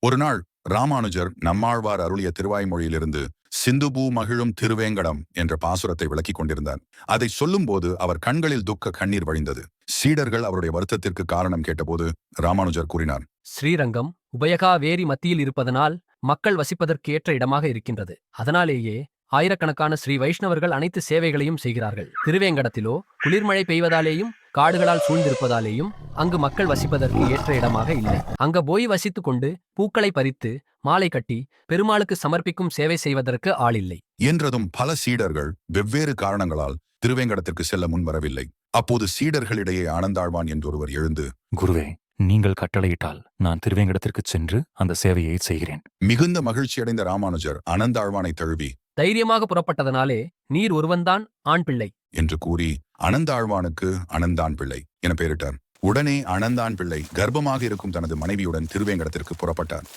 ஒரு நாள் ராமானுஜர் நம்மாழ்வார் அருளிய திருவாய்மொழியிலிருந்து சிந்துபூ மகிழும் திருவேங்கடம் என்ற பாசுரத்தை விளக்கிக் கொண்டிருந்தார். அதை சொல்லும்போது அவர் கண்களில் துக்க கண்ணீர் வழிந்தது. சீடர்கள் அவருடைய வருத்தத்திற்கு காரணம் கேட்டபோது ராமானுஜர் கூறினார், ஸ்ரீரங்கம் உபயகா வேரி மத்தியில் இருப்பதனால் மக்கள் வசிப்பதற்கு ஏற்ற இடமாக இருக்கின்றது. அதனாலேயே ஆயிரக்கணக்கான ஸ்ரீ வைஷ்ணவர்கள் அனைத்து சேவைகளையும் செய்கிறார்கள். திருவேங்கடத்திலோ குளிர்மழை பெய்வதாலேயும் காடுகளால் சூழ்ந்திருப்பதாலேயும் அங்கு மக்கள் வசிப்பதற்கு ஏற்ற இடமாக இல்லை. அங்க போய் வசித்துக் கொண்டு பூக்களை பறித்து மாலை கட்டி பெருமாளுக்கு சமர்ப்பிக்கும் சேவை செய்வதற்கு ஆள் இல்லை என்றதும் பல சீடர்கள் வெவ்வேறு காரணங்களால் திருவேங்கடத்திற்கு செல்ல முன்வரவில்லை. அப்போது சீடர்களிடையே ஆனந்தாழ்வான் என்றொருவர் எழுந்து, குருவே, நீங்கள் கட்டளையிட்டால் நான் திருவேங்கடத்திற்கு சென்று அந்த சேவையை செய்கிறேன். மிகுந்த மகிழ்ச்சியடைந்த ராமானுஜர் அனந்தாழ்வானை தழுவி, தைரியமாக புறப்பட்டதனாலே நீர் ஒருவன்தான் ஆண் பிள்ளை என்று கூறி அனந்தாழ்வானுக்கு அனந்தான் பிள்ளை என பெயரிட்டார். உடனே அனந்தான் பிள்ளை கர்ப்பமாக இருக்கும் தனது மனைவியுடன் திருவேங்கடத்திற்கு புறப்பட்டார்.